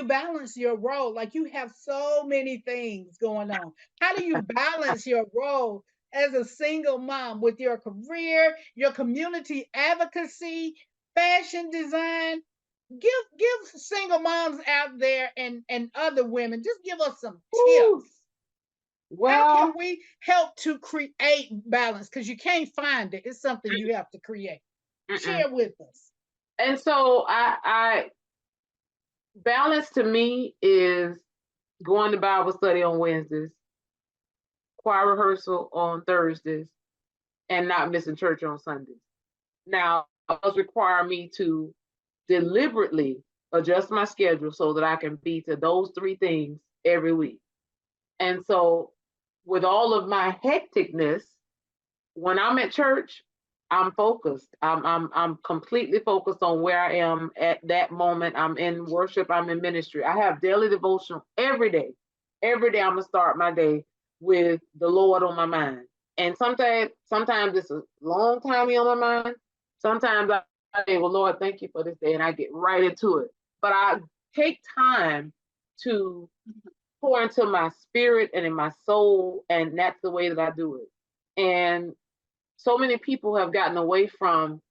you balance your role? Like, you have so many things going on. How do you balance your role as a single mom with your career, your community advocacy, fashion design? Give single moms out there and other women, just give us some Ooh, tips. How can well, we help to create balance? Because you can't find it. It's something you have to create. mm-mm. Share with us. And so I balance to me is going to Bible study on Wednesdays, choir rehearsal on Thursdays, and not missing church on Sundays. Now, it does require me to deliberately adjust my schedule so that I can be to those three things every week. And so, with all of my hecticness, when I'm at church, I'm focused. I'm completely focused on where I am at that moment. I'm in worship. I'm in ministry. I have daily devotion every day. Every day, I'm gonna start my day with the Lord on my mind. And sometimes it's a long time on my mind. Sometimes I say, "Well, Lord, thank you for this day," and I get right into it. But I take time to pour into my spirit and in my soul, and that's the way that I do it. And so many people have gotten away from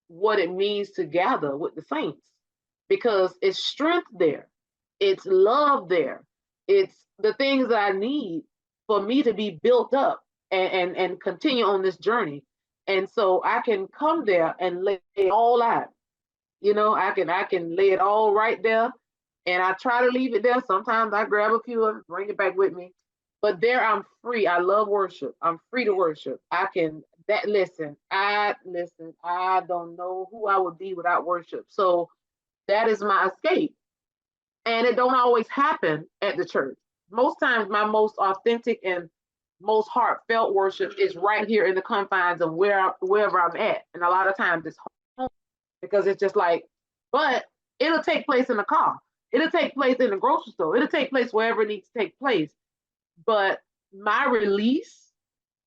what it means to gather with the saints because it's strength there, it's love there, it's the things that I need for me to be built up and continue on this journey. And so I can come there and lay it all out. I can lay it all right there, and I try to leave it there. Sometimes I grab a few of it, bring it back with me, but there I'm free. I love worship. I'm free to worship. I can that listen. I don't know who I would be without worship. So that is my escape, and it don't always happen at the church. Most times, my most authentic and most heartfelt worship is right here in the confines of wherever I'm at, and a lot of times it's home because it's just like, but it'll take place in the car. It'll take place in the grocery store. It'll take place wherever it needs to take place. But my release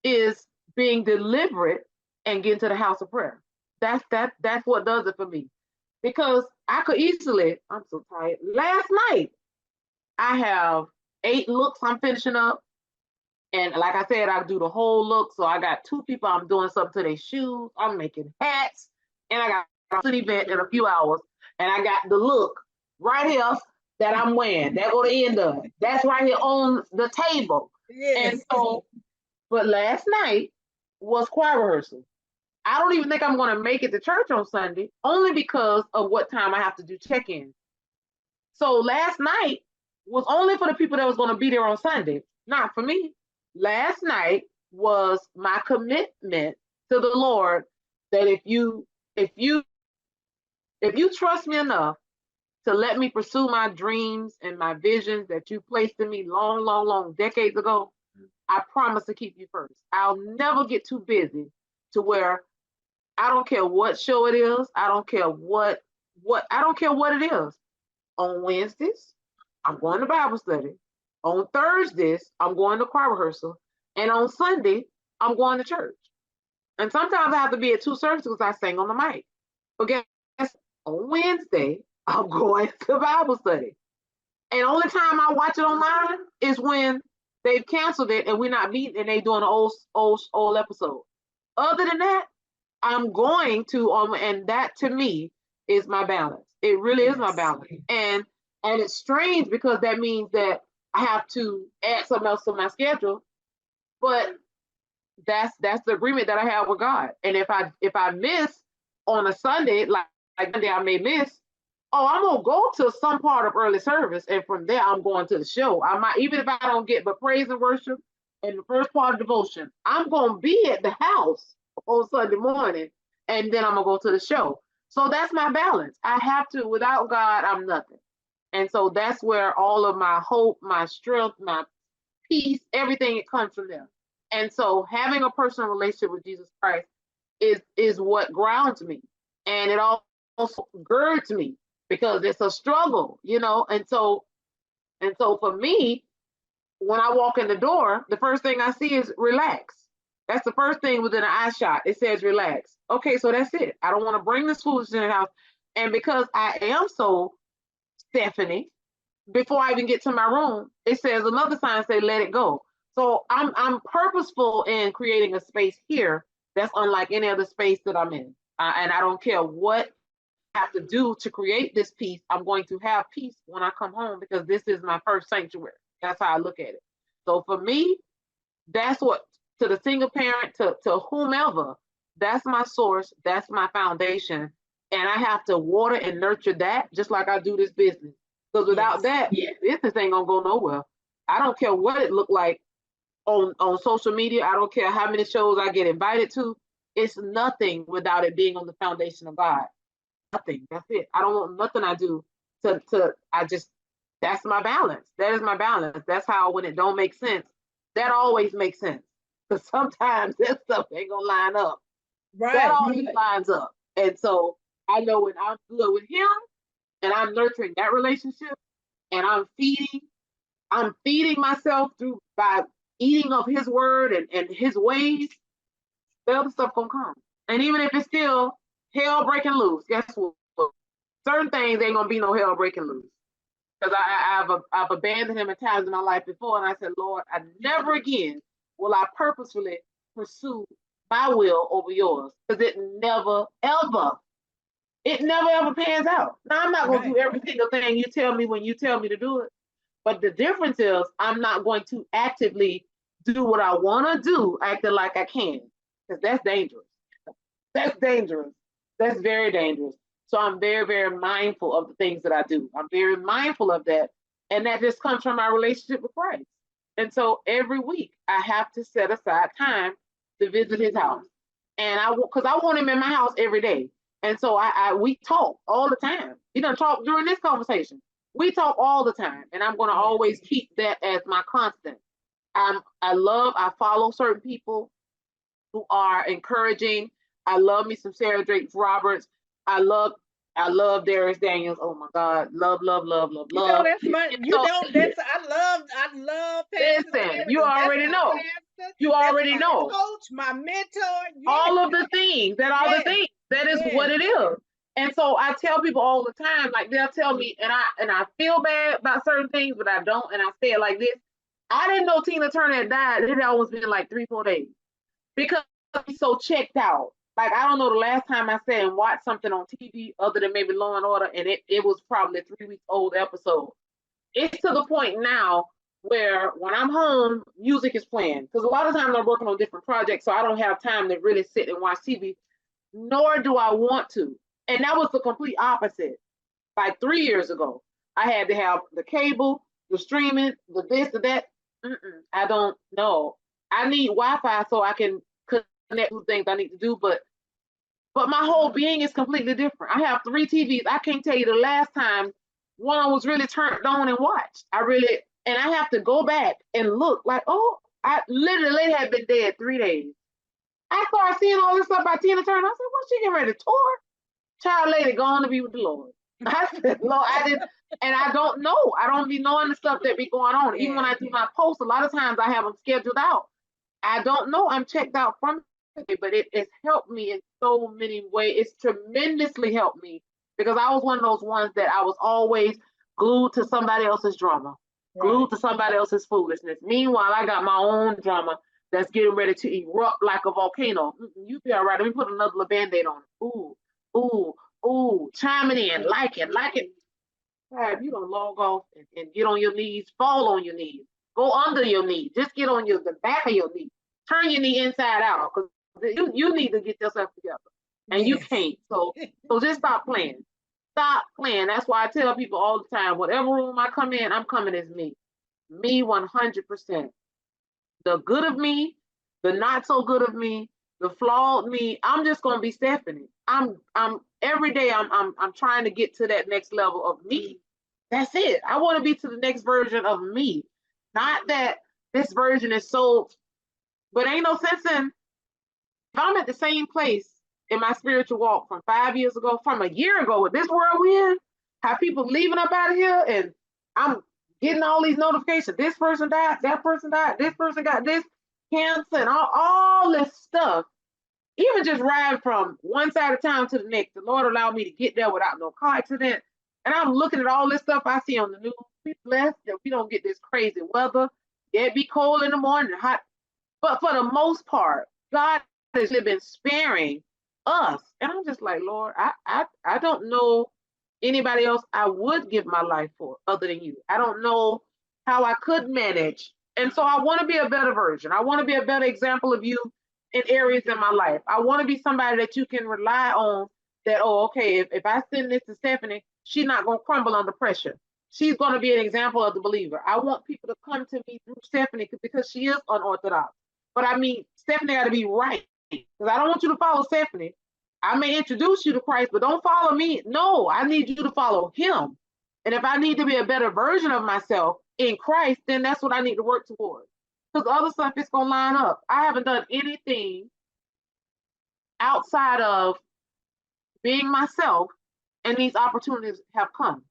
is being deliberate and getting to the house of prayer. That's what does it for me. Because I could easily, I'm so tired. Last night, I have 8 looks I'm finishing up. And like I said, I do the whole look. So I got 2 people I'm doing something to their shoes. I'm making hats. And I got an event in a few hours. And I got the look right here that I'm wearing. That go the end of it. That's right here on the table. And Yes. so, but last night was choir rehearsal. I don't even think I'm going to make it to church on Sunday, only because of what time I have to do check-in. So last night was only for the people that was going to be there on Sunday, not for me. Last night was my commitment to the Lord that if you trust me enough to let me pursue my dreams and my visions that you placed in me long, long, long decades ago, I promise to keep you first. I'll never get too busy to where I don't care what show it is. I don't care what I don't care what it is. On Wednesdays, I'm going to Bible study. On Thursdays, I'm going to choir rehearsal. And on Sunday, I'm going to church. And sometimes I have to be at 2 services because I sing on the mic. But guess on Wednesday, I'm going to Bible study. And only time I watch it online is when they've canceled it and we're not meeting and they doing an old episode. Other than that, I'm going to and that to me is my balance. It really is my Yes. balance. And it's strange because that means that I have to add something else to my schedule, but that's the agreement that I have with God. And if I miss on a Sunday, like Monday I may miss, oh, I'm gonna go to some part of early service, and from there I'm going to the show. I might, even if I don't get but praise and worship and the first part of devotion, I'm gonna be at the house on Sunday morning, and then I'm gonna go to the show. So that's my balance. I have to. Without God, I'm nothing. And so that's where all of my hope, my strength, my peace, everything, it comes from them. And so having a personal relationship with Jesus Christ is what grounds me, and it also girds me because it's a struggle. And so for me, when I walk in the door, the first thing I see is relax. That's the first thing within an eye shot. It says relax. Okay, so that's it. I don't want to bring this foolishness in the house. And because I am so Stephanie, before I even get to my room, it says another sign say, let it go. So I'm purposeful in creating a space here that's unlike any other space that I'm in. And I don't care what I have to do to create this peace. I'm going to have peace when I come home because this is my first sanctuary. That's how I look at it. So for me, that's what, to the single parent, to whomever, that's my source, that's my foundation. And I have to water and nurture that just like I do this business. Because without that, business ain't gonna go nowhere. I don't care what it look like on social media. I don't care how many shows I get invited to. It's nothing without it being on the foundation of God. Nothing. That's it. I don't want nothing I do to I just, that's my balance. That is my balance. That's how when it don't make sense, that always makes sense. Because sometimes that stuff ain't gonna line up. Right. That always lines up. And so I know when I'm good with him and I'm nurturing that relationship and I'm feeding myself through by eating of his word and his ways, the other stuff gonna come. And even if it's still hell breaking loose, guess what? Certain things ain't gonna be no hell breaking loose. Because I've abandoned him at times in my life before, and I said, Lord, I never again will I purposefully pursue my will over yours. Because it never ever pans out. Now I'm not gonna do every single thing you tell me when you tell me to do it. But the difference is I'm not going to actively do what I want to do, acting like I can, because that's dangerous. That's dangerous. That's very dangerous. So I'm very, very mindful of the things that I do. I'm very mindful of that. And that just comes from my relationship with Christ. And so every week I have to set aside time to visit his house. And because I want him in my house every day. And so we talk all the time. He doesn't talk during this conversation. We talk all the time, and I'm going to always keep that as my constant. I follow certain people who are encouraging. I love me some Sarah Drake Roberts. I love Darius Daniels. Oh my God, love. You know that's my. You know that's I love. Listen, you already know. You already know. Coach, my mentor. All of the things. The things. That is what it is. And so I tell people all the time, like they'll tell me, and I feel bad about certain things, but I don't. And I say it like this: I didn't know Tina Turner had died. It had almost been like 3-4 days because I'm so checked out. Like I don't know the last time I sat and watched something on TV other than maybe Law and Order, and it was probably a 3-week old episode. It's to the point now where when I'm home, music is playing because a lot of times I'm working on different projects, so I don't have time to really sit and watch TV. Nor do I want to. And that was the complete opposite. Like 3 years ago, I had to have the cable, the streaming, the this, the that. I don't know. I need Wi-Fi so I can connect with things I need to do, but my whole being is completely different. I have 3 TVs. I can't tell you the last time one was really turned on and watched. And I have to go back and look like, oh, I literally had been dead 3 days. I started seeing all this stuff by Tina Turner. I said, what's she getting ready to tour? Child lady gone to be with the Lord. I said, Lord, I didn't, and I don't know. I don't be knowing the stuff that be going on. Even when I do my posts, a lot of times I have them scheduled out. I don't know. I'm checked out from it, but it's helped me in so many ways. It's tremendously helped me because I was one of those ones that I was always glued to somebody else's drama, glued to somebody else's foolishness. Meanwhile, I got my own drama that's getting ready to erupt like a volcano. You be all right. Let me put another little Band-Aid on it. Ooh, chiming in, like it. Right, you don't log off and get on your knees, fall on your knees, go under your knee, just get on the back of your knee, turn your knee inside out, because you need to get yourself together, and you can't. So just stop playing. Stop playing. That's why I tell people all the time, whatever room I come in, I'm coming as me 100%. The good of me, the not so good of me, the flawed me. I'm just gonna be Stephanie. I'm every day I'm trying to get to that next level of me. That's it. I want to be to the next version of me. Not that this version is so, but ain't no sense in if I'm at the same place in my spiritual walk from 5 years ago, from a year ago with this world we're in, how people leaving up out of here, and I'm getting all these notifications. This person died, that person died, this person got this cancer, and all this stuff. Even just riding from one side of town to the next, the Lord allowed me to get there without no car accident. And I'm looking at all this stuff I see on the news. We blessed that we don't get this crazy weather. Yeah, it be cold in the morning, hot. But for the most part, God has really been sparing us. And I'm just like, Lord, I don't know anybody else I would give my life for other than you. I don't know how I could manage. And so I want to be a better version. I want to be a better example of you in areas in my life. I want to be somebody that you can rely on that, oh, okay, if I send this to Stephanie, she's not going to crumble under pressure. She's going to be an example of the believer. I want people to come to me through Stephanie because she is unorthodox. But I mean, Stephanie got to be right. Because I don't want you to follow Stephanie. I may introduce you to Christ, but don't follow me. No, I need you to follow him. And if I need to be a better version of myself in Christ, then that's what I need to work towards. Because other stuff is going to line up. I haven't done anything outside of being myself, and these opportunities have come.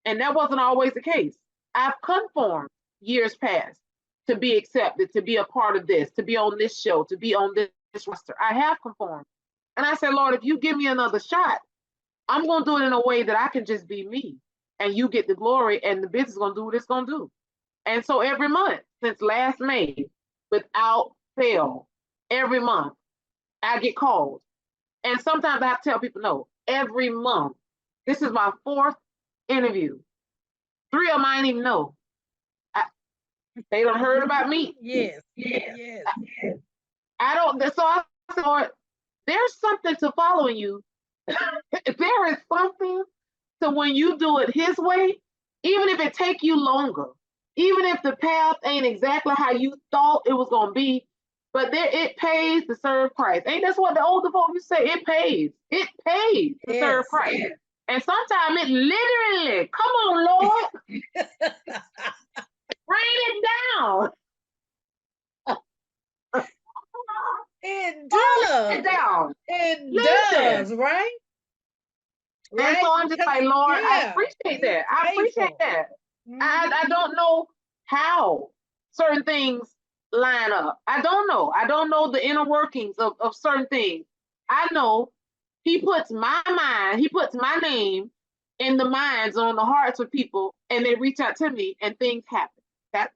And that wasn't always the case. I've conformed years past to be accepted, to be a part of this, to be on this show, to be on this roster. I have conformed. And I said, Lord, if you give me another shot, I'm going to do it in a way that I can just be me and you get the glory and the business is going to do what it's going to do. And so every month since last May, without fail, every month I get called. And sometimes I have to tell people, no, every month. This is my 4th interview. 3 of them I didn't even know. They don't heard about me. Yes. Yes. I don't. So I said, Lord, there's something to following you. There is something to when you do it his way, even if it take you longer, even if the path ain't exactly how you thought it was going to be, but there, it pays to serve Christ. Ain't that's what the older folks used to say? It pays. It pays to serve Christ. Yes. And sometimes it literally, come on, Lord, rain it down. It does. It down. It does, right? And so I'm just like, Lord, yeah, I appreciate that. I appreciate that. Mm-hmm. I don't know how certain things line up. I don't know. I don't know the inner workings of certain things. I know he puts my mind, he puts my name in the minds, on the hearts of people, and they reach out to me and things happen.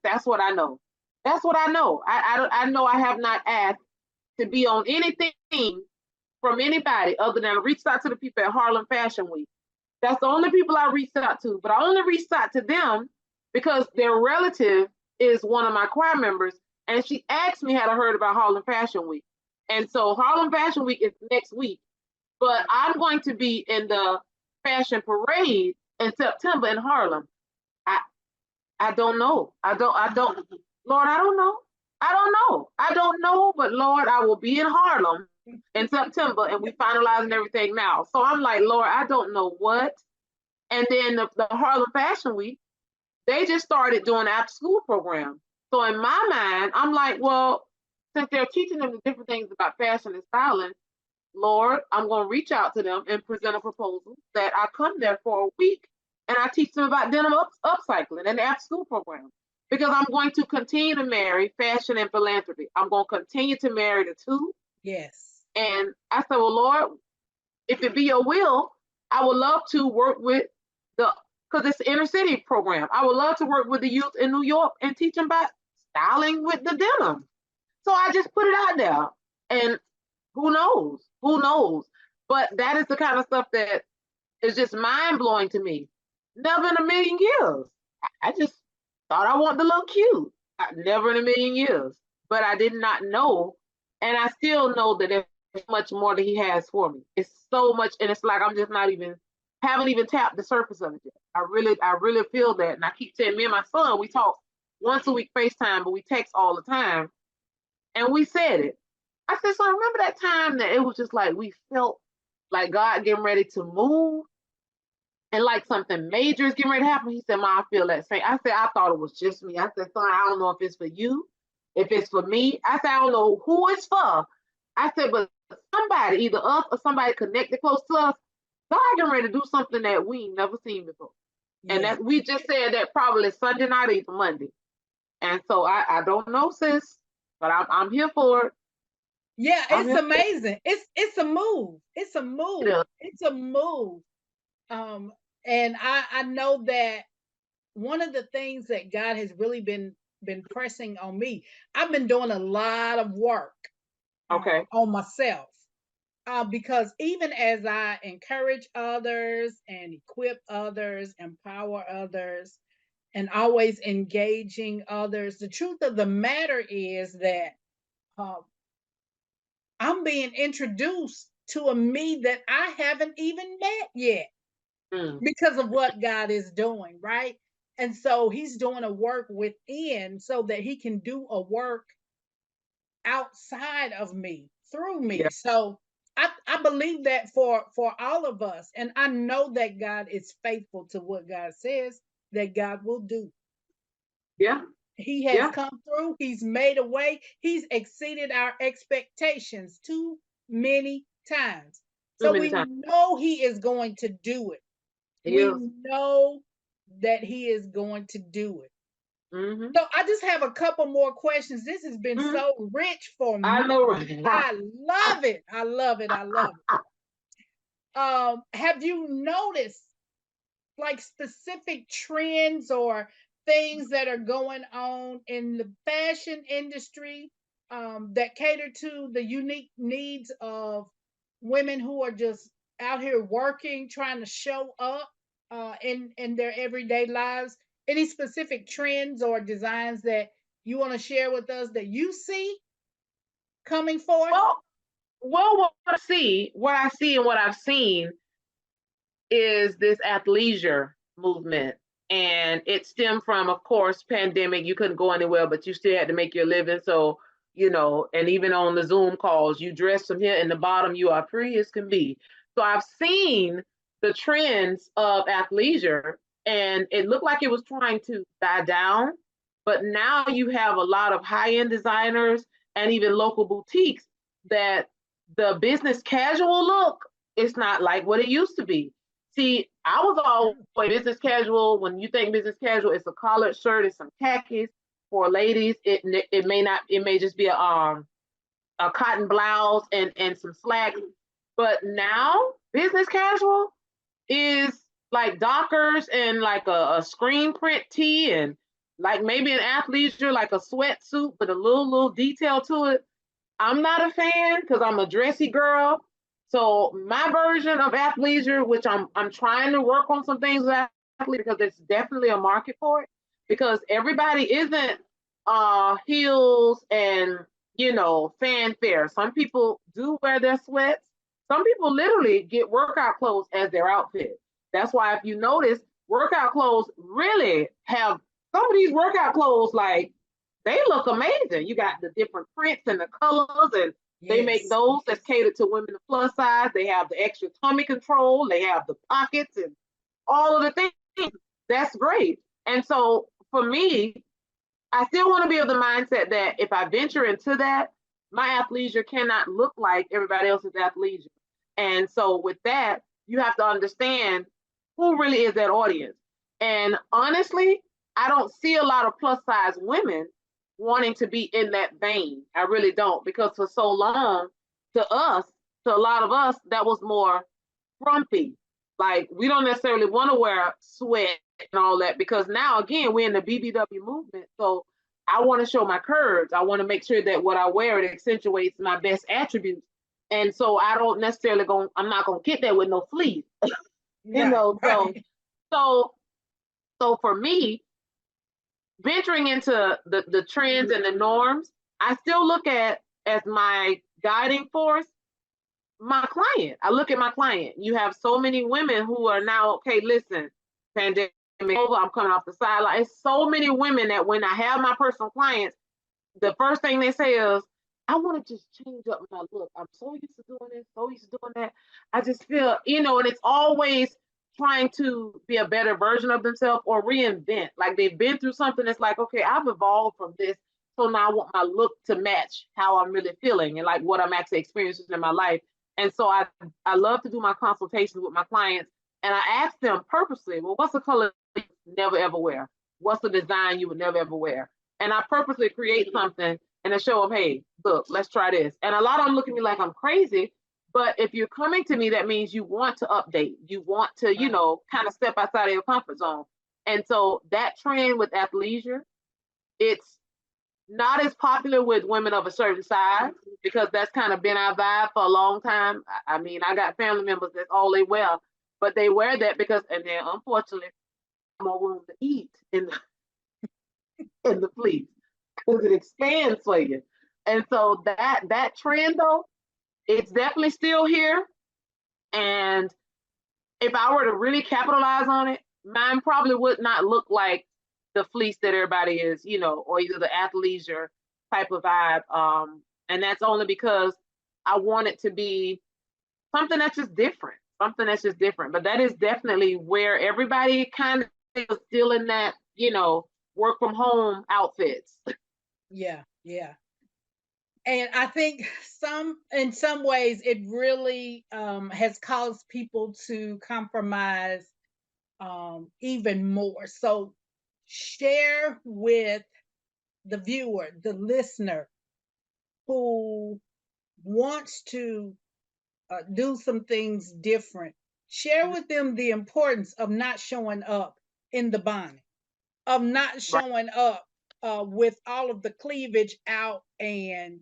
That's what I know. That's what I know. I know I have not asked to be on anything from anybody other than I reached out to the people at Harlem Fashion Week. That's the only people I reached out to, but I only reached out to them because their relative is one of my choir members, and she asked me had I heard about Harlem Fashion Week. And so Harlem Fashion Week is next week, but I'm going to be in the fashion parade in September in Harlem. I don't know. I don't, Lord, I don't know. I don't know, but Lord, I will be in Harlem in September, and we finalizing everything now. So I'm like, Lord, I don't know what. And then the Harlem Fashion Week, they just started doing an after school program. So in my mind, I'm like, well, since they're teaching them the different things about fashion and styling, Lord, I'm going to reach out to them and present a proposal that I come there for a week and I teach them about denim upcycling and the after school program. Because I'm going to continue to marry fashion and philanthropy. I'm going to continue to marry the two. Yes. And I said, well, Lord, if it be your will, I would love to work with because it's the inner city program. I would love to work with the youth in New York and teach them about styling with the denim. So I just put it out there. And who knows? Who knows? But that is the kind of stuff that is just mind blowing to me. Never in a million years. I just thought I wanted to look cute. Never in a million years. But I did not know. And I still know that there's much more that he has for me. It's so much. And it's like I'm just haven't even tapped the surface of it yet. I really feel that. And I keep saying, me and my son, we talk once a week FaceTime, but we text all the time. And we said it. I said, so I remember that time that it was just like we felt like God getting ready to move and like something major is getting ready to happen. He said, Ma, I feel that same. I said, I thought it was just me. I said, son, I don't know if it's for you, if it's for me. I said, I don't know who it's for. I said, but somebody, either us or somebody connected close to us, God getting ready to do something that we ain't never seen before. Yeah. And that we just said that probably Sunday night or even Monday. And so I don't know, sis, but I'm here for it. Yeah, it's amazing. It's a move. It's a move. Yeah. It's a move. And I know that one of the things that God has really been pressing on me, I've been doing a lot of work Okay. on myself. Because even as I encourage others and equip others, empower others, and always engaging others, the truth of the matter is that uh, I'm being introduced to a me that I haven't even met yet Mm. because of what God is doing, right? And so he's doing a work within so that he can do a work outside of me, through me. Yeah. So I believe that for all of us. And I know that God is faithful to what God says that God will do. Yeah. He has Yeah. come through, he's made a way, he's exceeded our expectations too many times. Too So many we times. know he is going to do it. He We is. know that he is going to do it. Mm-hmm. So I just have a couple more questions. This has been Mm-hmm. so rich for I me. know, right? I love it. I love it. I love it. Have you noticed like specific trends or things that are going on in the fashion industry that cater to the unique needs of women who are just out here working, trying to show up in their everyday lives? Any specific trends or designs that you want to share with us that you see coming forth? Well, what I see and what I've seen is this athleisure movement. And it stemmed from, of course, pandemic. You couldn't go anywhere, but you still had to make your living. So, and even on the Zoom calls, you dress from here in the bottom, you are free as can be. So I've seen the trends of athleisure, and it looked like it was trying to die down. But now you have a lot of high-end designers and even local boutiques that the business casual look is not like what it used to be. See, I was always business casual. When you think business casual, it's a collared shirt, it's some khakis. For ladies, it may not, it may just be a cotton blouse and some slacks. But now business casual is like Dockers and like a screen print tee and like maybe an athleisure, like a sweatsuit with a little detail to it. I'm not a fan because I'm a dressy girl. So my version of athleisure, which I'm trying to work on some things with athleisure because there's definitely a market for it. Because everybody isn't heels and fanfare. Some people do wear their sweats. Some people literally get workout clothes as their outfit. That's why if you notice, workout clothes really have some of these workout clothes like they look amazing. You got the different prints and the colors, and they make Yes. those that's catered to women of plus size. They have the extra tummy control, they have the pockets and all of the things. That's great. And so for me, I still want to be of the mindset that if I venture into that, my athleisure cannot look like everybody else's athleisure. And so with that, you have to understand who really is that audience. And honestly, I don't see a lot of plus size women wanting to be in that vein. I really don't, because for so long, to us, to a lot of us, that was more frumpy. Like we don't necessarily want to wear sweat and all that because now again we're in the BBW movement. So I want to show my curves. I want to make sure that what I wear it accentuates my best attributes. And so I don't necessarily go. I'm not gonna get there with no fleece, you Right, know. So right. so so for me, venturing into the trends and the norms, I still look at as my guiding force my client. I look at my client. You have so many women who are now, okay, listen, pandemic over, I'm coming off the sideline. It's so many women that when I have my personal clients, the first thing they say is, I want to just change up my look. I'm so used to doing this, so used to doing that. I just feel, and it's always trying to be a better version of themselves or reinvent. Like they've been through something that's like, okay, I've evolved from this. So now I want my look to match how I'm really feeling and like what I'm actually experiencing in my life. And so I love to do my consultations with my clients and I ask them purposely, well, what's the color you never ever wear? What's the design you would never ever wear? And I purposely create something and I show them, hey, look, let's try this. And a lot of them look at me like I'm crazy, But if you're coming to me, that means you want to update. You want to, you Right. know, kind of step outside of your comfort zone. And so that trend with athleisure, it's not as popular with women of a certain size because that's kind of been our vibe for a long time. I mean, I got family members that's all they wear, but they wear that because, and then unfortunately, more room to eat in the fleece because it expands for you. And so that trend though, it's definitely still here. And if I were to really capitalize on it, mine probably would not look like the fleece that everybody is, you know, or either the athleisure type of vibe. And that's only because I want it to be something that's just different, something that's just different. But that is definitely where everybody kind of is still in that, you know, work from home outfits. Yeah, yeah. And I think in some ways, it really has caused people to compromise even more. So share with the viewer, the listener who wants to do some things different. Share with them the importance of not showing up in the bonnet, of not Right. showing up with all of the cleavage out, and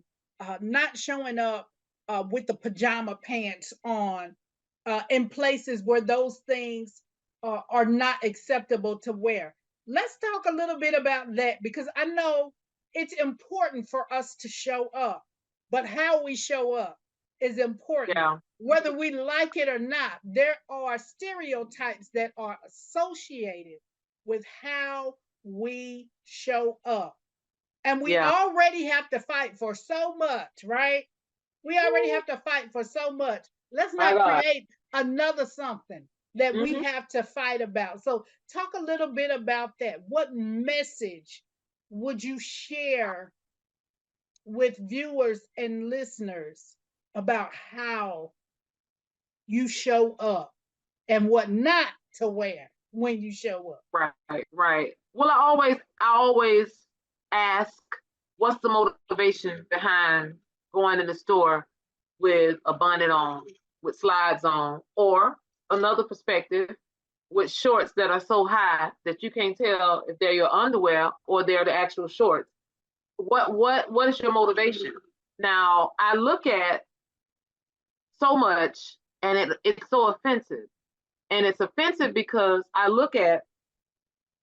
not showing up with the pajama pants on in places where those things are not acceptable to wear. Let's talk a little bit about that because I know it's important for us to show up, but how we show up is important. Yeah. Whether we like it or not, there are stereotypes that are associated with how we show up. And we Yeah. already have to fight for so much, right? We already Woo, have to fight for so much. Let's my not God. create another something that we Hmm. have to fight about. So, talk a little bit about that. What message would you share with viewers and listeners about how you show up and what not to wear when you show up? Right, right. Well, I always ask, what's the motivation behind going in the store with a bonnet on, with slides on, or another perspective, with shorts that are so high that you can't tell if they're your underwear or they're the actual shorts. What is your motivation? Now, I look at so much and it's so offensive. And it's offensive because I look at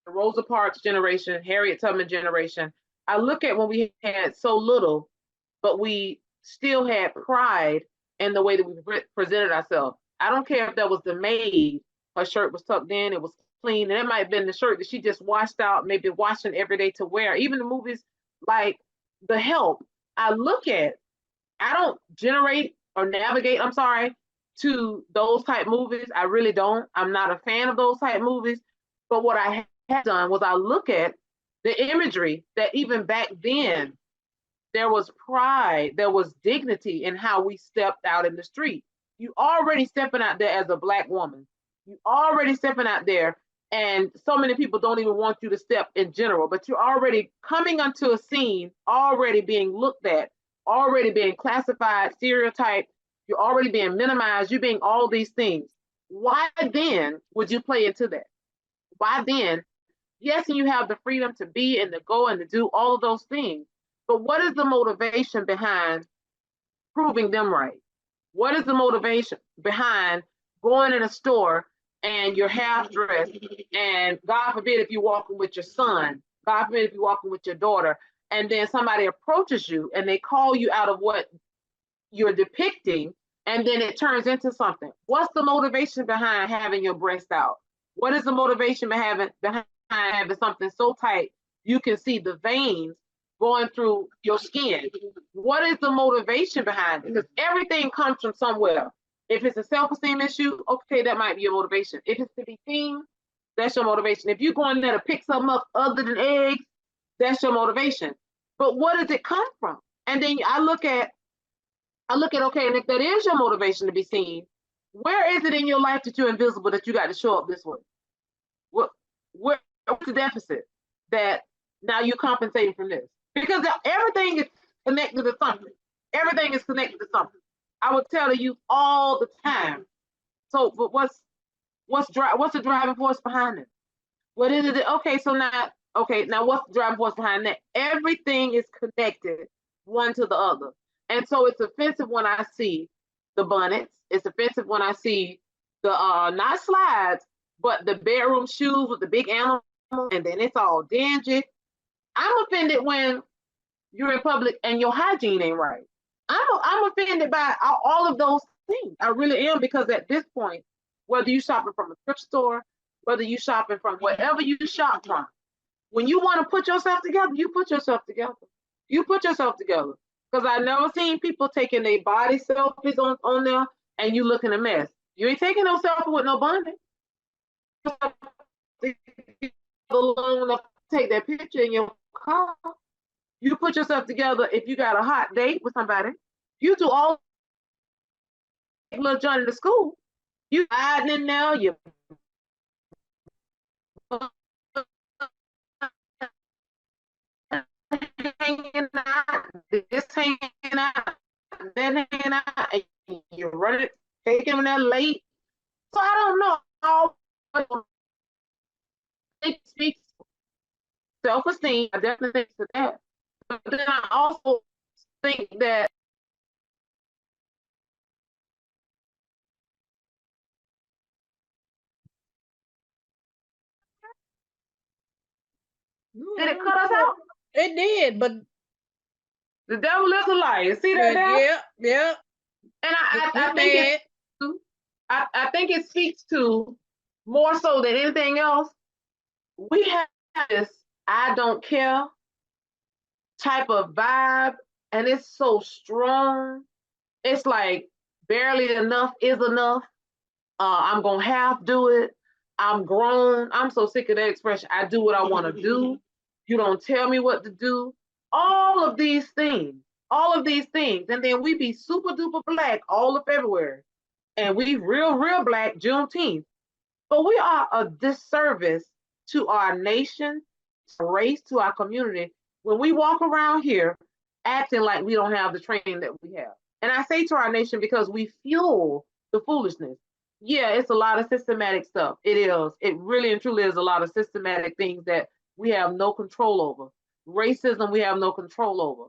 the Rosa Parks generation, Harriet Tubman generation. I look at when we had so little, but we still had pride in the way that we presented ourselves. I don't care if that was the maid, her shirt was tucked in, it was clean, and it might have been the shirt that she just washed out, maybe washing every day to wear. Even the movies like The Help, I look at, I don't generate or navigate, I'm sorry, to those type movies. I really don't. I'm not a fan of those type movies. But what I have done was I look at the imagery that even back then there was pride, there was dignity in how we stepped out in the street. You already stepping out there as a black woman. You already stepping out there, and so many people don't even want you to step in general, but you're already coming onto a scene, already being looked at, already being classified, stereotyped, you're already being minimized, you're being all these things. Why then would you play into that? Why then? Yes, and you have the freedom to be and to go and to do all of those things. But what is the motivation behind proving them right? What is the motivation behind going in a store and you're half dressed, and God forbid if you're walking with your son, God forbid if you're walking with your daughter, and then somebody approaches you and they call you out of what you're depicting, and then it turns into something. What's the motivation behind having your breast out? What is the motivation behind having something so tight you can see the veins going through your skin? What is the motivation behind it? Because everything comes from somewhere. If it's a self-esteem issue, okay, that might be your motivation. If it's to be seen, that's your motivation. If you're going there to pick something up other than eggs, that's your motivation. But what does it come from? And then I look at, okay, and if that is your motivation to be seen, where is it in your life that you're invisible, that you got to show up this way? What, what's the deficit that now you're compensating from this? Because everything is connected to something. Everything is connected to something. I would tell the youth all the time. So, but what's the driving force behind it? What is it? Okay, so now, what's the driving force behind that? Everything is connected one to the other. And so it's offensive when I see the bonnets. It's offensive when I see the not slides, but the bedroom shoes with the big animal, and then it's all dingy. I'm offended when you're in public and your hygiene ain't right. I'm offended by all of those things. I really am, because at this point, whether you shopping from a thrift store, whether you shopping from wherever you shop from, when you want to put yourself together, you put yourself together. You put yourself together. Because I never seen people taking their body selfies on there and you looking a mess. You ain't taking no selfie with no bonnet. Long enough to take that picture in your car. You put yourself together if you got a hot date with somebody. You do all little Johnny to school. You hiding in there, you hanging out, this hanging out, that hanging out, and you run it, take him there late. So I don't know how it speaks self-esteem. I definitely think to that. But then I also think that did it cut us out? It did, but the devil is a liar. See that there? Yeah. And I think it speaks to more so than anything else. We have this I don't care type of vibe, and it's so strong. It's like barely enough is enough. I'm gonna half do it. I'm grown. I'm so sick of that expression. I do what I want to do. You don't tell me what to do. All of these things. And then we be super duper black all of February. And we real black Juneteenth. But we are a disservice to our nation, to race, to our community, when we walk around here acting like we don't have the training that we have. And I say to our nation because we fuel the foolishness. Yeah, it's a lot of systematic stuff. It is. It really and truly is a lot of systematic things that we have no control over. Racism, we have no control over.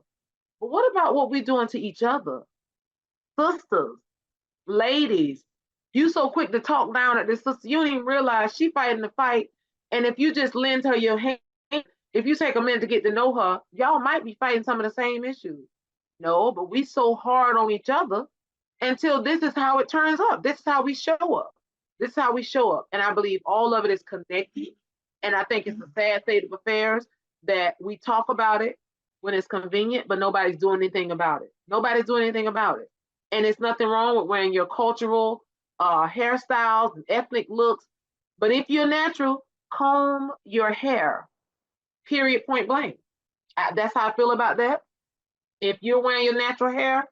But what about what we're doing to each other? Sisters, ladies, you so quick to talk down at this sister, you don't even realize she fighting the fight. And if you just lend her your hand, if you take a minute to get to know her, y'all might be fighting some of the same issues. No, but we so hard on each other until this is how it turns up. This is how we show up. This is how we show up. And I believe all of it is connected. And I think it's a sad state of affairs that we talk about it when it's convenient, but nobody's doing anything about it. Nobody's doing anything about it. And it's nothing wrong with wearing your cultural hairstyles and ethnic looks. But if you're natural, comb your hair. Period, point blank. That's how I feel about that. If you're wearing your natural hair,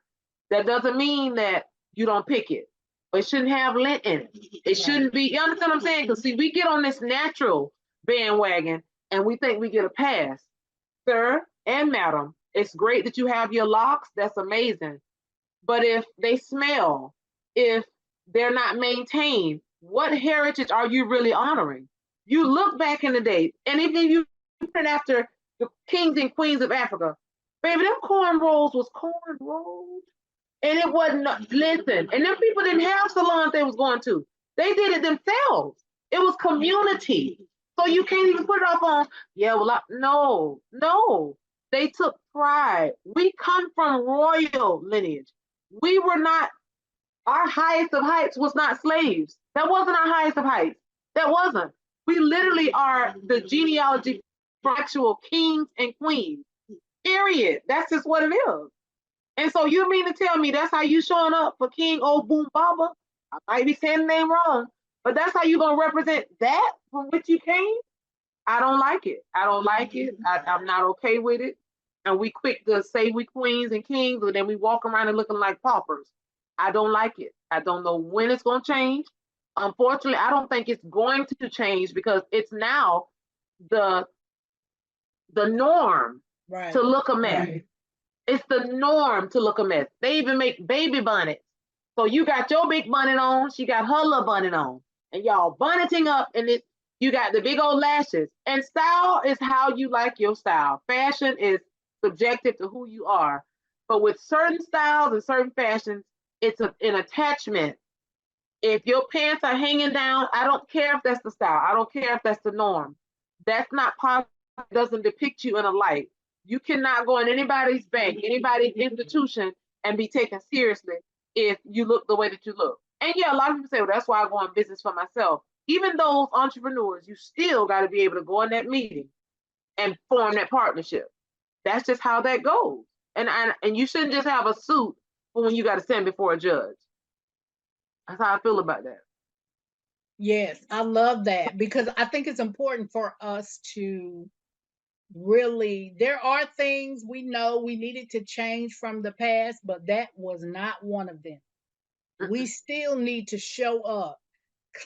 that doesn't mean that you don't pick it. It shouldn't have lint in it. It shouldn't be, you understand what I'm saying? Because see, we get on this natural bandwagon and we think we get a pass. Sir and madam, it's great that you have your locks. That's amazing. But if they smell, if they're not maintained, what heritage are you really honoring? You look back in the day, and even you put after the kings and queens of Africa, baby, them cornrows was cornrows. And it wasn't, listen, and them people didn't have salons they was going to. They did it themselves. It was community. So you can't even put it off on, yeah, well, no. They took pride. We come from royal lineage. We were not, our highest of heights was not slaves. That wasn't our highest of heights. That wasn't. We literally are the genealogy for actual kings and queens. Period. That's just what it is. And so you mean to tell me that's how you showing up for King Old Boom Baba? I might be saying the name wrong, but that's how you gonna represent that from which you came? I don't like it. I don't like it. I'm not okay with it. And we quick to say we queens and kings, but then we walk around and looking like paupers. I don't like it. I don't know when it's gonna change. Unfortunately, I don't think it's going to change because it's now the norm to look a mess. Right. It's the norm to look a mess. They even make baby bonnets So you got your big bunnet on, she got her little bunnet on, and y'all bunneting up, and you got the big old lashes. And style is how you like your style. Fashion is subjective to who you are. But with certain styles and certain fashions, it's an attachment. If your pants are hanging down, I don't care if that's the style. I don't care if that's the norm. That's not positive. Doesn't depict you in a light. You cannot go in anybody's bank, anybody's institution, and be taken seriously if you look the way that you look. And yeah, a lot of people say, well, that's why I go in business for myself. Even those entrepreneurs, you still got to be able to go in that meeting and form that partnership. That's just how that goes. And you shouldn't just have a suit for when you got to stand before a judge. That's how I feel about that. Yes, I love that because I think it's important for us to really, there are things we know we needed to change from the past, but that was not one of them. We still need to show up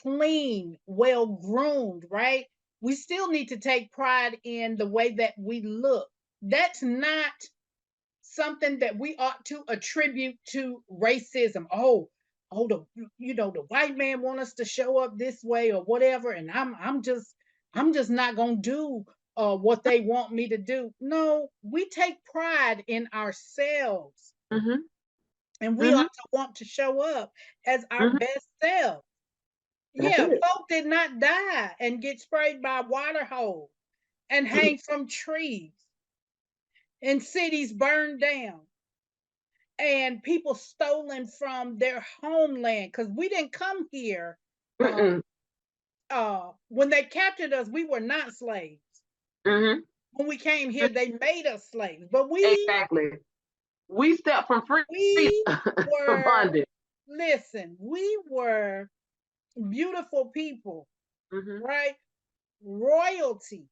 clean, well groomed, right? We still need to take pride in the way that we look. That's not something that we ought to attribute to racism. The white man want us to show up this way or whatever, and I'm just not gonna do what they want me to do. No, we take pride in ourselves, Mm-hmm. and we Mm-hmm. ought to want to show up as our Mm-hmm. best self. That's Yeah, it. folk did not die and get sprayed by water hose and hang from trees and cities burned down and people stolen from their homeland because we didn't come here. Uh, Mm-mm. when they captured us, we were not slaves. Mm-hmm. When we came here, they made us slaves. But we Exactly. We stepped from freedom we to were bondage. listen, we were beautiful people, Mm-hmm. right? Royalty,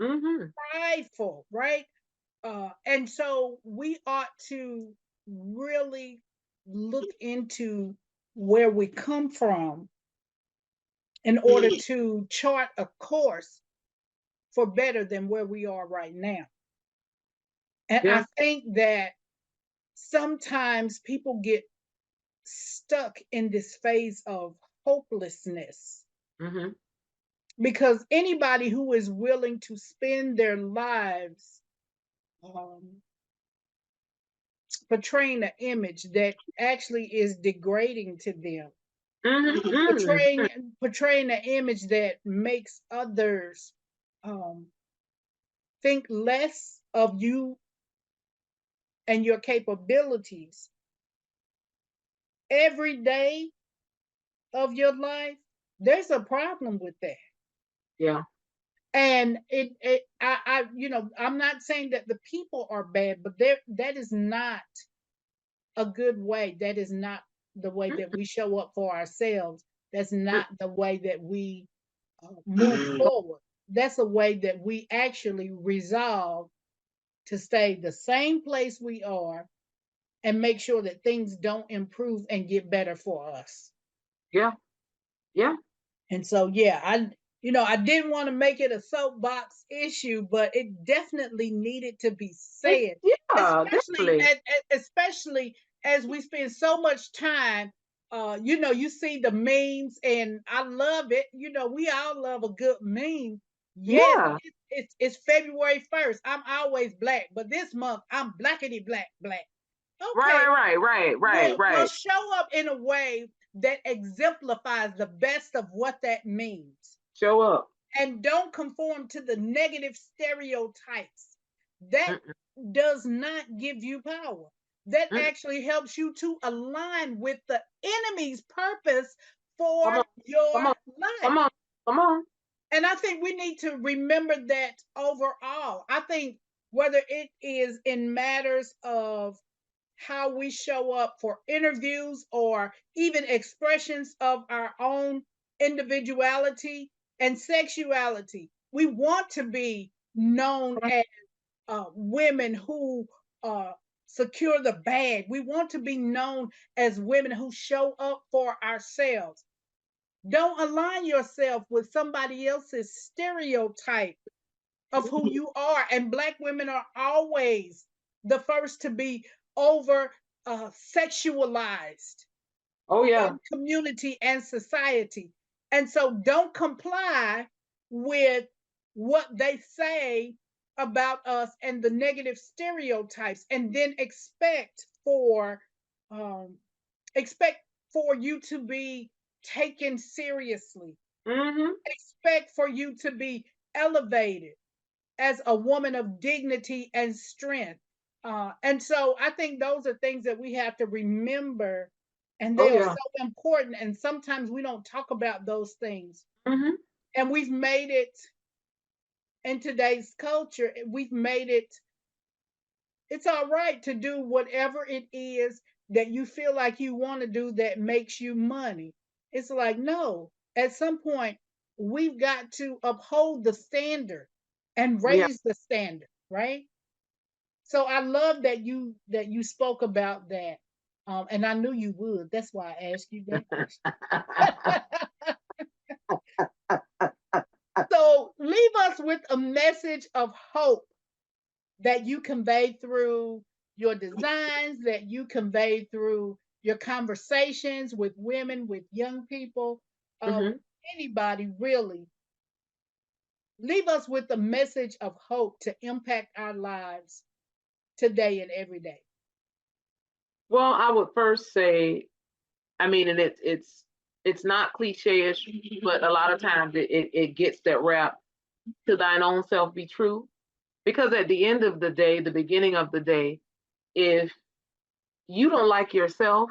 Mm-hmm. prideful, right? And so we ought to really look into where we come from in order to chart a course for better than where we are right now. And Yeah. I think that sometimes people get stuck in this phase of hopelessness Mm-hmm. because anybody who is willing to spend their lives um, portraying an image that actually is degrading to them, Mm-hmm. portraying an image that makes others um, think less of you and your capabilities every day of your life, there's a problem with that. Yeah. And I'm not saying that the people are bad, but that is not a good way. That is not the way that we show up for ourselves. That's not the way that we move forward. That's a way that we actually resolve to stay the same place we are and make sure that things don't improve and get better for us. Yeah. Yeah. And so, yeah, I didn't want to make it a soapbox issue, but it definitely needed to be said, Yeah, especially definitely. especially as we spend so much time. You see the memes, and I love it. We all love a good meme. Yes, Yeah. it's February 1st. I'm always black, but this month I'm blackety black black. Right, Okay, right, right, right, right, will right. show up in a way that exemplifies the best of what that means. Show up. And don't conform to the negative stereotypes. That Mm-mm. does not give you power. That Mm-mm. actually helps you to align with the enemy's purpose Come for on. Come your on. Come life. on. Come on. And I think we need to remember that overall. I think whether it is in matters of how we show up for interviews or even expressions of our own individuality and sexuality. We want to be known as women who uh, secure the bag. We want to be known as women who show up for ourselves. Don't align yourself with somebody else's stereotype of who you are. And Black women are always the first to be over sexualized. Oh yeah. in community and society. And so don't comply with what they say about us and the negative stereotypes, and then um, expect for you to be taken seriously. Mm-hmm. Expect for you to be elevated as a woman of dignity and strength. And so I think those are things that we have to remember, and Oh they are yeah. so important. And sometimes we don't talk about those things. Mm-hmm. And we've made it in today's culture, we've made it's all right to do whatever it is that you feel like you want to do that makes you money. It's like, no, at some point, we've got to uphold the standard and Yeah. raise the standard, right? So I love that you spoke about that. And I knew you would. That's why I asked you that question. So leave us with a message of hope that you convey through your designs, that you convey through your conversations with women, with young people, Mm-hmm. anybody really. Leave us with a message of hope to impact our lives today and every day. Well, I would first say, I mean, and it's not cliche-ish, but a lot of times it gets that rap, to thine own self be true. Because at the end of the day, the beginning of the day, if you don't like yourself,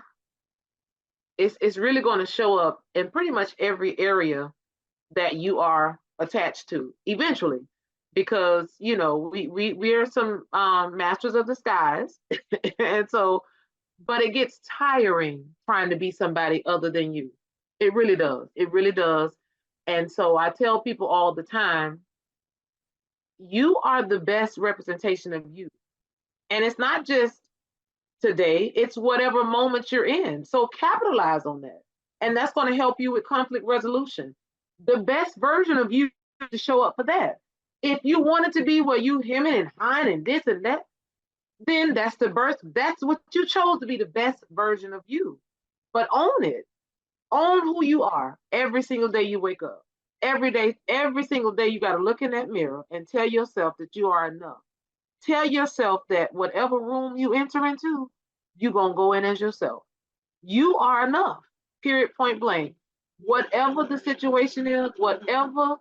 it's really going to show up in pretty much every area that you are attached to eventually. Because we are some masters of disguise, and so, but it gets tiring trying to be somebody other than you. It really does. It really does. And so I tell people all the time, you are the best representation of you. And it's not just today, it's whatever moment you're in. So capitalize on that. And that's going to help you with conflict resolution. The best version of you to show up for that. If you want it to be where you hemming and hawing and this and that, then that's the birth. That's what you chose to be, the best version of you. But own it. Own who you are every single day you wake up. Every day, every single day, you got to look in that mirror and tell yourself that you are enough. Tell yourself that whatever room you enter into, you're going to go in as yourself. You are enough, period, point blank. Whatever the situation is, whatever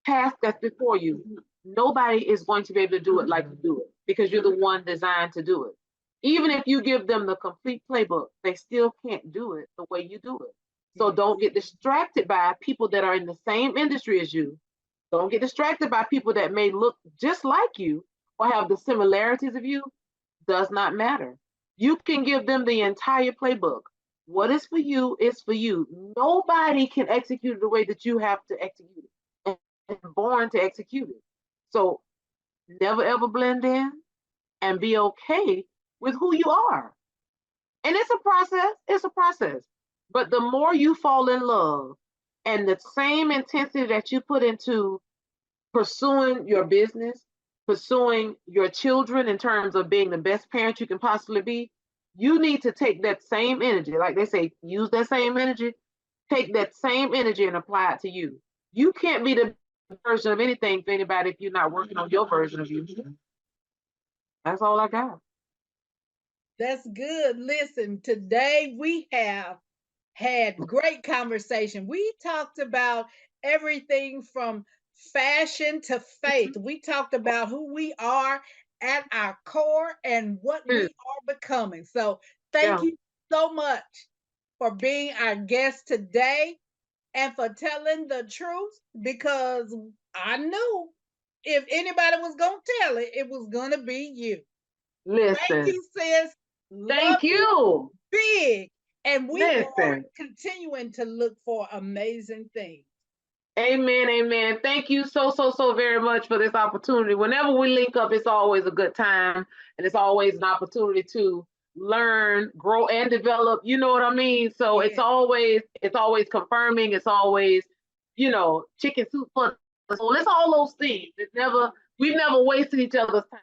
task that's before you, nobody is going to be able to do it like you do it, because you're the one designed to do it. Even if you give them the complete playbook, they still can't do it the way you do it. So Yes. don't get distracted by people that are in the same industry as you. Don't get distracted by people that may look just like you or have the similarities of you. Does not matter. You can give them the entire playbook. What is for you is for you. Nobody can execute it the way that you have to execute it, and born to execute it. So never ever blend in, and be okay with who you are. And it's a process. It's a process. But the more you fall in love, and the same intensity that you put into pursuing your business, pursuing your children in terms of being the best parent you can possibly be, you need to take that same energy. Like they say, use that same energy, take that same energy and apply it to you. You can't be the version of anything for anybody if you're not working on your version of you. That's all I got. That's good. Listen, today we have had great conversation. We talked about everything from fashion to faith. We talked about who we are at our core and what we Mm, are becoming. So thank yeah. you so much for being our guest today and for telling the truth, because I knew if anybody was going to tell it, it was going to be you. Thank Listen. you, sis. Love Thank you you. big. And we are Listen. continuing to look for amazing things. Amen, amen. Thank you so very much for this opportunity. Whenever we link up, it's always a good time, and it's always an opportunity to learn, grow, and develop. You know what I mean? So Yeah. it's always confirming. It's always, chicken soup for the soul. It's all those things. We've never wasted each other's time.